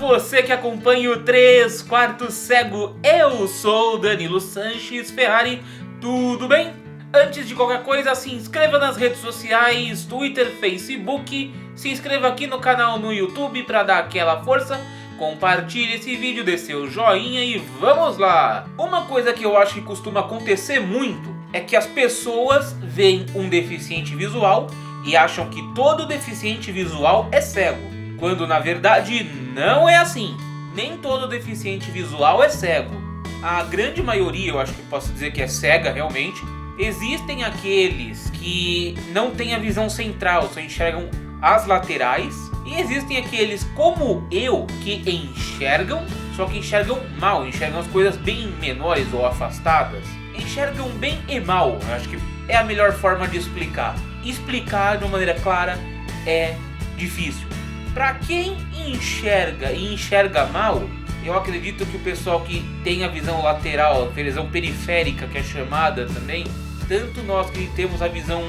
você que acompanha o 3 Quartos Cego, eu sou Danilo Sanches Ferrari, tudo bem? Antes de qualquer coisa, se inscreva nas redes sociais, Twitter, Facebook, se inscreva aqui no canal no YouTube para dar aquela força, compartilhe esse vídeo, dê seu joinha e vamos lá! Uma coisa que eu acho que costuma acontecer muito é que as pessoas veem um deficiente visual e acham que todo deficiente visual é cego, quando na verdade não é assim. Nem todo deficiente visual é cego. A grande maioria, eu acho que posso dizer que é cega realmente. Existem aqueles que não têm a visão central, só enxergam as laterais. E existem aqueles como eu que enxergam, só que enxergam mal, enxergam as coisas bem menores ou afastadas. Enxergam bem e mal, eu acho que é a melhor forma de explicar. Explicar de uma maneira clara é difícil. Para quem enxerga e enxerga mal, eu acredito que o pessoal que tem a visão lateral, a visão periférica que é chamada também, tanto nós que temos a visão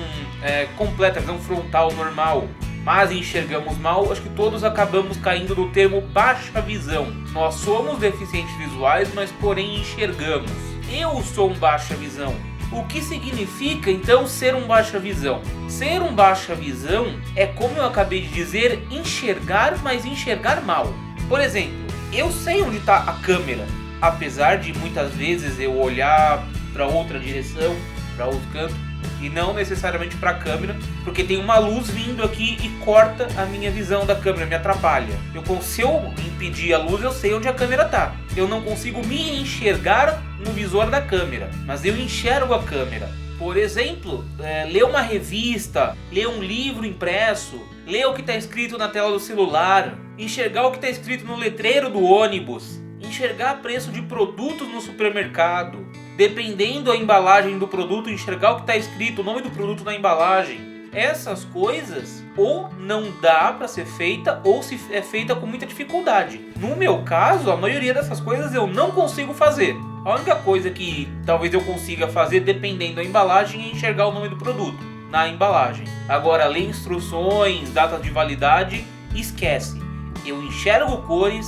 completa, a visão frontal normal, mas enxergamos mal, acho que todos acabamos caindo no termo baixa visão. Nós somos deficientes visuais, mas porém enxergamos. Eu sou um baixa visão. O que significa então ser um baixa visão? Ser um baixa visão é, como eu acabei de dizer, enxergar, mas enxergar mal. Por exemplo, eu sei onde está a câmera, apesar de muitas vezes eu olhar para outra direção, para outro canto, e não necessariamente para a câmera, porque tem uma luz vindo aqui e corta a minha visão da câmera, me atrapalha. Se eu impedir a luz, eu sei onde a câmera está. Eu não consigo me enxergar no visor da câmera, mas eu enxergo a câmera. Por exemplo, ler uma revista, ler um livro impresso, ler o que está escrito na tela do celular, enxergar o que está escrito no letreiro do ônibus, enxergar preço de produtos no supermercado, dependendo da embalagem do produto, enxergar o que está escrito, o nome do produto na embalagem. Essas coisas ou não dá para ser feita ou se é feita com muita dificuldade. No meu caso, a maioria dessas coisas eu não consigo fazer. A única coisa que talvez eu consiga fazer, dependendo da embalagem, é enxergar o nome do produto na embalagem. Agora, ler instruções, datas de validade, esquece. Eu enxergo cores,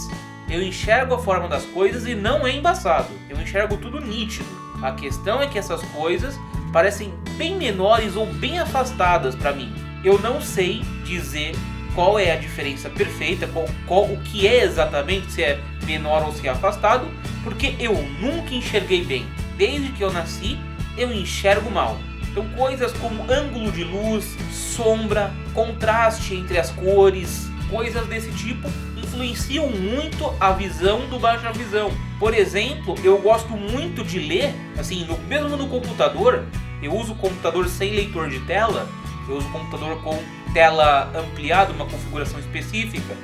eu enxergo a forma das coisas e não é embaçado. Eu enxergo tudo nítido. A questão é que essas coisas parecem bem menores ou bem afastadas para mim. Eu não sei dizer qual é a diferença perfeita, o que é exatamente, se é menor ou se é afastado, porque eu nunca enxerguei bem. Desde que eu nasci, eu enxergo mal. Então coisas como ângulo de luz, sombra, contraste entre as cores, coisas desse tipo influenciam muito a visão do baixa visão. Por exemplo, eu gosto muito de ler, assim, mesmo no computador, eu uso o computador sem leitor de tela, eu uso o computador com tela ampliada, uma configuração específica,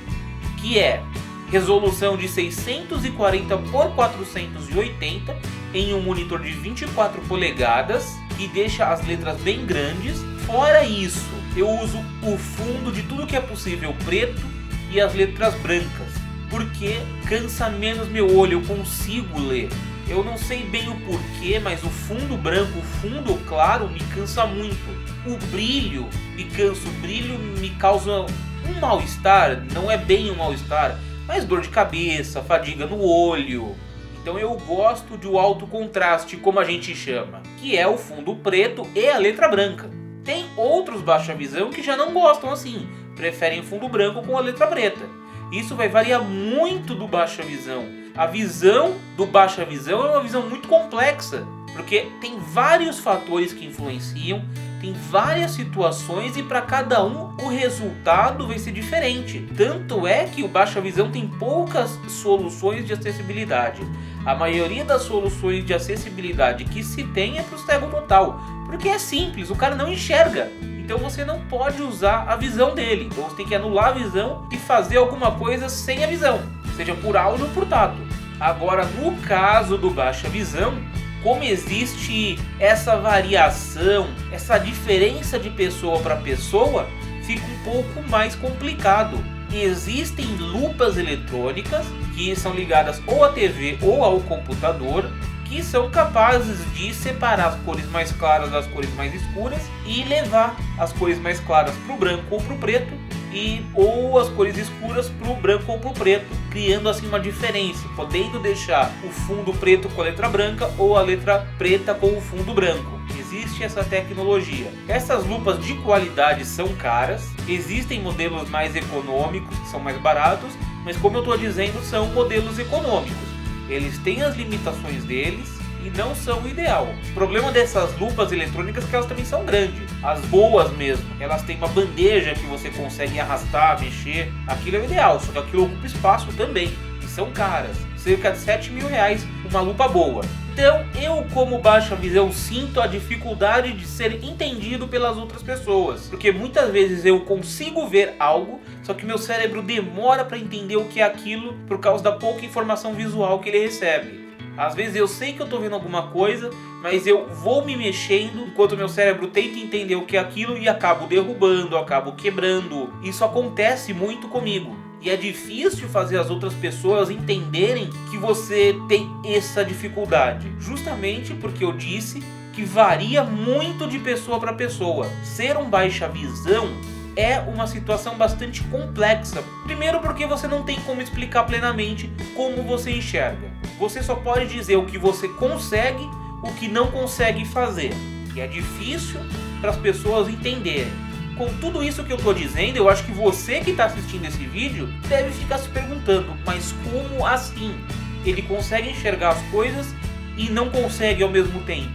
que é resolução de 640 por 480 em um monitor de 24 polegadas, que deixa as letras bem grandes. Fora isso, eu uso o fundo de tudo que é possível preto e as letras brancas, porque cansa menos meu olho, eu consigo ler. Eu não sei bem o porquê, mas o fundo branco, o fundo claro me cansa muito. O brilho me cansa, o brilho me causa um mal-estar, não é bem um mal-estar, mas dor de cabeça, fadiga no olho. Então eu gosto do alto contraste, como a gente chama, que é o fundo preto e a letra branca. Tem outros baixa visão que já não gostam assim, preferem fundo branco com a letra preta. Isso vai variar muito do baixa visão. A visão do baixa visão é uma visão muito complexa, porque tem vários fatores que influenciam, tem várias situações e para cada um o resultado vai ser diferente. Tanto é que o baixa visão tem poucas soluções de acessibilidade. A maioria das soluções de acessibilidade que se tem é para o cego total, porque é simples, o cara não enxerga. Então você não pode usar a visão dele, ou você tem que anular a visão e fazer alguma coisa sem a visão, seja por áudio ou por tato. Agora, no caso do baixa visão, como existe essa variação, essa diferença de pessoa para pessoa, fica um pouco mais complicado. Existem lupas eletrônicas que são ligadas ou à TV ou ao computador, que são capazes de separar as cores mais claras das cores mais escuras e levar as cores mais claras para o branco ou para o preto ou as cores escuras para o branco ou para o preto, criando assim uma diferença, podendo deixar o fundo preto com a letra branca ou a letra preta com o fundo branco. Existe essa tecnologia. Essas lupas de qualidade são caras, existem modelos mais econômicos, que são mais baratos, mas como eu estou dizendo, são modelos econômicos. Eles têm as limitações deles e não são o ideal. O problema dessas lupas eletrônicas é que elas também são grandes. As boas mesmo, elas têm uma bandeja que você consegue arrastar, mexer. Aquilo é o ideal, só que aquilo ocupa espaço também. E são caras, cerca de R$7.000 uma lupa boa. Então eu, como baixa visão, sinto a dificuldade de ser entendido pelas outras pessoas, porque muitas vezes eu consigo ver algo, só que meu cérebro demora para entender o que é aquilo por causa da pouca informação visual que ele recebe. Às vezes eu sei que eu estou vendo alguma coisa, mas eu vou me mexendo enquanto meu cérebro tenta entender o que é aquilo e acabo derrubando, acabo quebrando. Isso acontece muito comigo. E é difícil fazer as outras pessoas entenderem que você tem essa dificuldade. Justamente porque eu disse que varia muito de pessoa para pessoa. Ser um baixa visão é uma situação bastante complexa. Primeiro porque você não tem como explicar plenamente como você enxerga. Você só pode dizer o que você consegue, o que não consegue fazer. E é difícil para as pessoas entenderem. Com tudo isso que eu estou dizendo, eu acho que você que está assistindo esse vídeo deve ficar se perguntando, mas como assim? Ele consegue enxergar as coisas e não consegue ao mesmo tempo.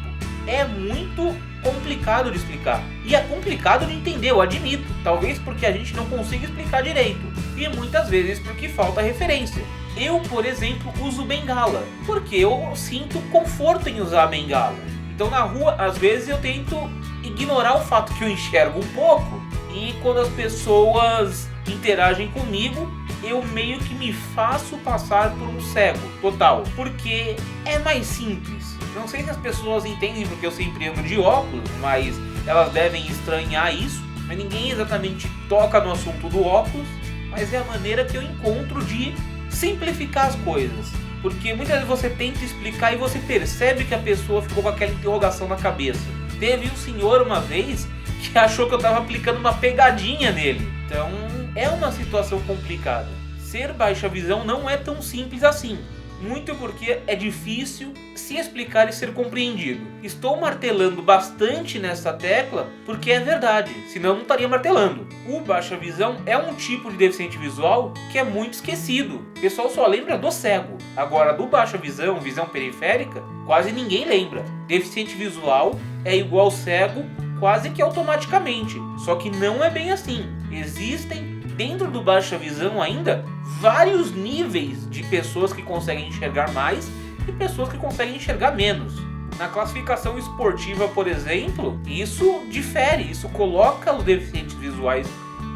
É muito complicado de explicar. E é complicado de entender, eu admito. Talvez porque a gente não consiga explicar direito. E muitas vezes porque falta referência. Eu, por exemplo, uso bengala, porque eu sinto conforto em usar a bengala. Então na rua, às vezes eu tento ignorar o fato que eu enxergo um pouco, e quando as pessoas interagem comigo, eu meio que me faço passar por um cego total, porque é mais simples. Não sei se as pessoas entendem porque eu sempre ando de óculos, mas elas devem estranhar isso. Mas ninguém exatamente toca no assunto do óculos, mas é a maneira que eu encontro de simplificar as coisas. Porque muitas vezes você tenta explicar e você percebe que a pessoa ficou com aquela interrogação na cabeça. Teve um senhor uma vez que achou que eu estava aplicando uma pegadinha nele. Então é uma situação complicada. Ser baixa visão não é tão simples assim. Muito porque é difícil se explicar e ser compreendido. Estou martelando bastante nessa tecla porque é verdade, senão eu não estaria martelando. O baixa visão é um tipo de deficiente visual que é muito esquecido. O pessoal só lembra do cego. Agora, do baixa visão, visão periférica, quase ninguém lembra. Deficiente visual é igual cego quase que automaticamente. Só que não é bem assim. Existem, dentro do baixa visão ainda, vários níveis de pessoas que conseguem enxergar mais e pessoas que conseguem enxergar menos. Na classificação esportiva, por exemplo, isso difere, isso coloca os deficientes visuais,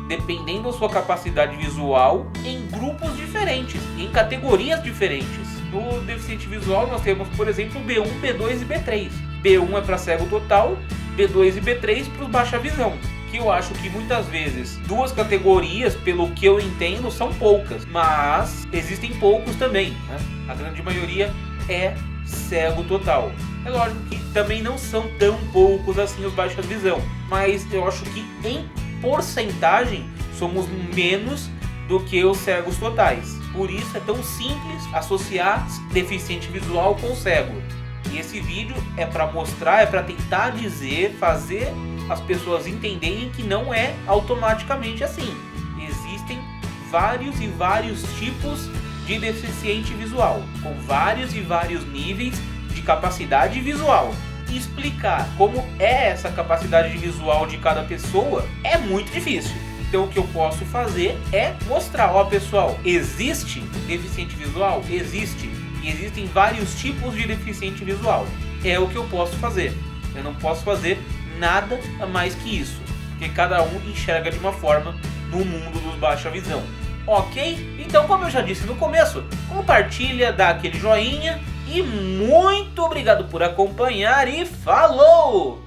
dependendo da sua capacidade visual, em grupos diferentes, em categorias diferentes. No deficiente visual nós temos, por exemplo, B1, B2 e B3. B1 é para cego total, B2 e B3 para os baixa visão. Que eu acho que muitas vezes duas categorias, pelo que eu entendo, são poucas, mas existem poucos também, né? A grande maioria é cego total. É lógico que também não são tão poucos assim os baixa visão, mas eu acho que em porcentagem somos menos do que os cegos totais. Por isso é tão simples associar deficiente visual com cego. E esse vídeo é para mostrar, é para tentar dizer, fazer as pessoas entenderem que não é automaticamente assim. Existem vários e vários tipos de deficiente visual, com vários e vários níveis de capacidade visual. E explicar como é essa capacidade visual de cada pessoa é muito difícil. Então o que eu posso fazer é mostrar, ó pessoal, existe deficiente visual? Existe. E existem vários tipos de deficiente visual. É o que eu posso fazer. Eu não posso fazer nada a mais que isso, porque cada um enxerga de uma forma no mundo dos baixa visão. Ok? Então, como eu já disse no começo, compartilha, dá aquele joinha e muito obrigado por acompanhar e falou!